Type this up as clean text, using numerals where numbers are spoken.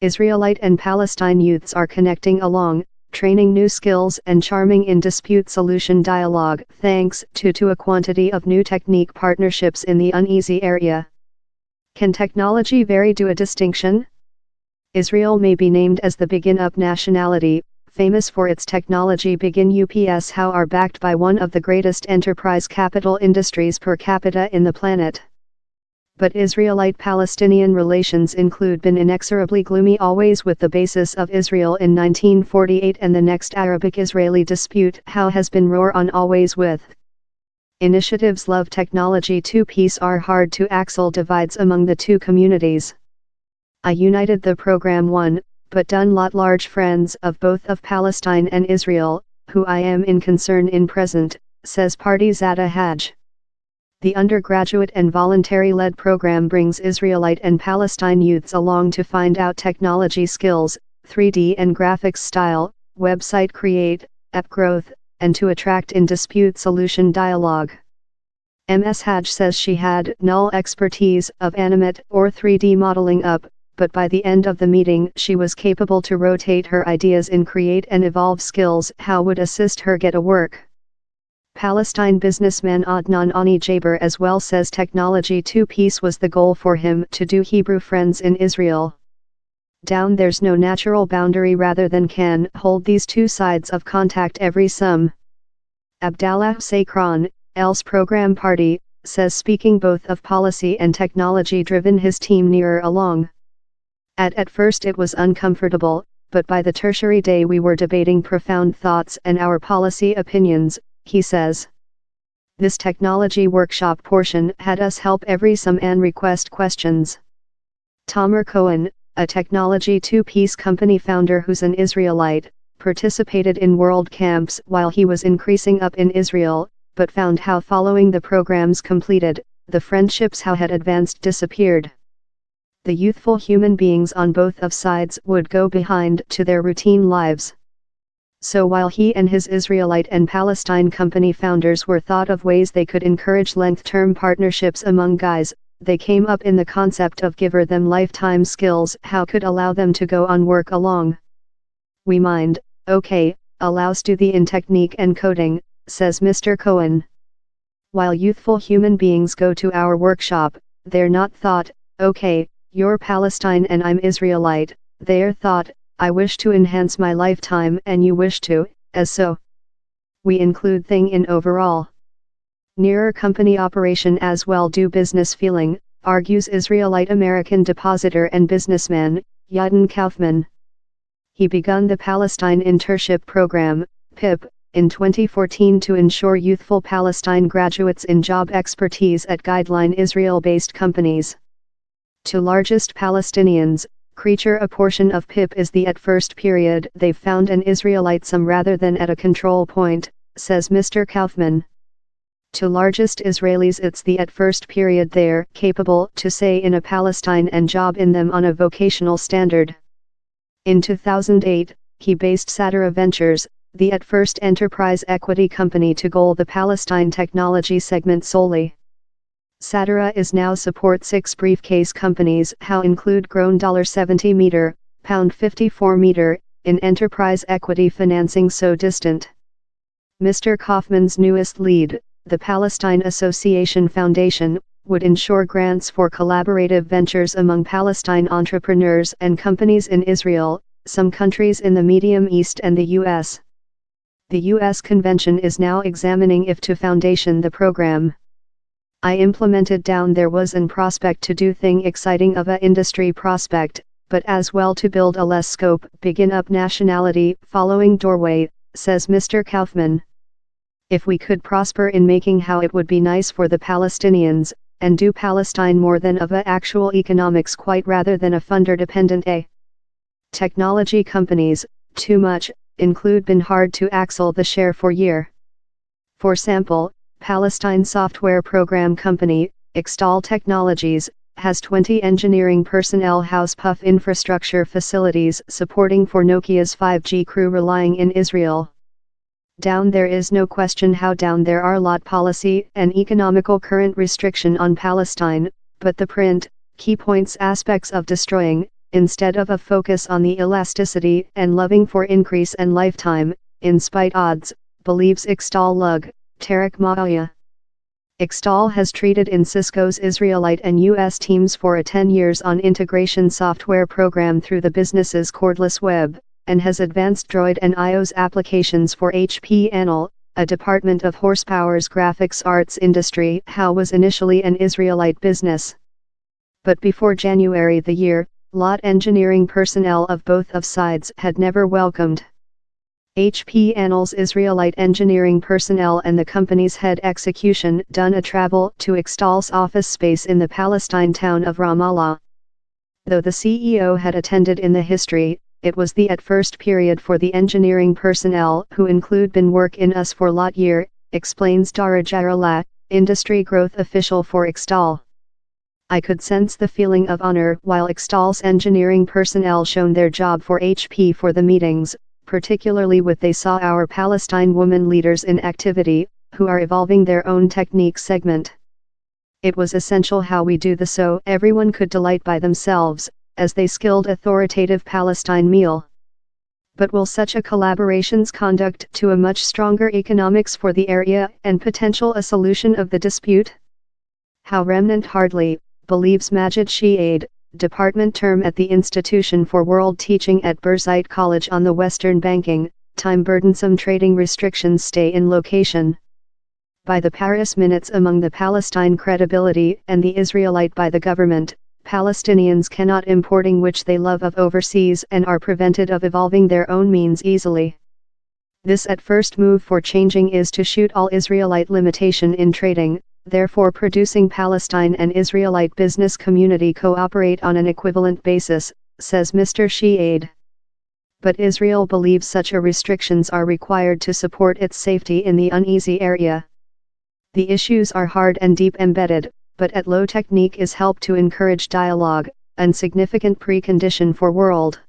Israelite and Palestine youths are connecting along, training new skills and charming in dispute solution dialogue thanks to a quantity of new technique partnerships in the uneasy area. Can technology vary to a distinction? Israel may be named as the begin-up nationality, famous for its technology begin UPS how are backed by one of the greatest enterprise capital industries per capita in the planet. But Israelite-Palestinian relations include been inexorably gloomy always with the basis of Israel in 1948 and the next Arabic-Israeli dispute how has been roar on always with. Initiatives love technology to peace are hard to axle divides among the two communities. I united the program one, but done lot large friends of both of Palestine and Israel, who I am in concern in present, says Party Zada Haj. The undergraduate and voluntary-led program brings Israelite and Palestine youths along to find out technology skills, 3D and graphics style, website create, app growth, and to attract in dispute solution dialogue. Ms. Haj says she had null expertise of animate or 3D modeling up, but by the end of the meeting she was capable to rotate her ideas in create and evolve skills how would assist her get a work. Palestine businessman Adnan Ani Jaber as well says technology to peace was the goal for him to do Hebrew friends in Israel. Down there's no natural boundary rather than can hold these two sides of contact every some. Abdallah Sakran, else program party, says speaking both of policy and technology driven his team nearer along. At first it was uncomfortable, but by the tertiary day we were debating profound thoughts and our policy opinions, he says. This technology workshop portion had us help every some and request questions. Tomer Cohen, a technology two-piece company founder who's an Israelite, participated in world camps while he was increasing up in Israel, but found how following the programs completed, the friendships how had advanced disappeared. The youthful human beings on both of sides would go behind to their routine lives. So while he and his Israelite and Palestine company founders were thought of ways they could encourage length-term partnerships among guys, they came up in the concept of giver them lifetime skills how could allow them to go on work along. We mind, okay, allows do the in technique and coding, says Mr. Cohen. While youthful human beings go to our workshop, they're not thought, okay, you're Palestine and I'm Israelite, they're thought, I wish to enhance my lifetime and you wish to, as so. We include thing in overall. Nearer company operation as well do business feeling, argues Israelite American depositor and businessman, Yadin Kaufman. He begun the Palestine Internship Program, PIP, in 2014 to ensure youthful Palestine graduates in job expertise at guideline Israel-based companies. To largest Palestinians, creature a portion of PIP is the at first period they've found an Israelite some rather than at a control point, says Mr. Kaufman. To largest Israelis it's the at first period they're capable to say in a Palestine and job in them on a vocational standard. In 2008, he based Satara Ventures, the at first enterprise equity company to goal the Palestine technology segment solely. Satara is now support 6 briefcase companies how include grown $70 meter, £54 meter, in enterprise equity financing so distant. Mr. Kaufman's newest lead, the Palestine Association Foundation, would ensure grants for collaborative ventures among Palestine entrepreneurs and companies in Israel, some countries in the Medium East and the U.S. The U.S. convention is now examining if to foundation the program. I implemented down there was an prospect to do thing exciting of a industry prospect, but as well to build a less scope, begin up nationality, following doorway, says Mr. Kaufman. If we could prosper in making how it would be nice for the Palestinians, and do Palestine more than of a actual economics quite rather than a funder dependent a. Technology companies, too much, include been hard to axle the share for year. For sample, Palestine software program company, Extol Technologies, has 20 engineering personnel house puff infrastructure facilities supporting for Nokia's 5G crew relying in Israel. Down there is no question how down there are lot policy and economical current restriction on Palestine, but the print, key points aspects of destroying, instead of a focus on the elasticity and loving for increase and lifetime, in spite odds, believes Iqbal Lug, Tariq Maaya. Iqbal has treated in Cisco's Israelite and U.S. teams for 10 years on integration software program through the business's cordless web, and has advanced Droid and iOS applications for HP Anil, a department of Horsepower's graphics arts industry. How was initially an Israelite business. But before January the year, lot engineering personnel of both of sides had never welcomed HP Anil's Israelite engineering personnel, and the company's head execution done a travel to Iqbal's office space in the Palestine town of Ramallah. Though the CEO had attended in the history, it was the at first period for the engineering personnel who include been work in us for lot year, explains Dara Jarallah, industry growth official for Iqbal. I could sense the feeling of honor while Iqbal's engineering personnel shown their job for HP for the meetings, particularly with they saw our Palestine women leaders in activity, who are evolving their own technique segment. It was essential how we do this so everyone could delight by themselves, as they skilled authoritative Palestine meal. But will such a collaborations conduct to a much stronger economics for the area and potential a solution of the dispute? How remnant hardly, believes Majid Shiaid, department term at the Institution for World Teaching at Birzeit College on the Western Banking, time burdensome trading restrictions stay in location. By the Paris minutes among the Palestine credibility and the Israelite by the government, Palestinians cannot importing which they love of overseas and are prevented of evolving their own means easily. This at first move for changing is to shoot all Israelite limitation in trading, therefore producing Palestine and Israelite business community cooperate on an equivalent basis, says Mr. Shiaid. But Israel believes such a restrictions are required to support its safety in the uneasy area. The issues are hard and deep embedded, but at low technique is help to encourage dialogue, and significant precondition for world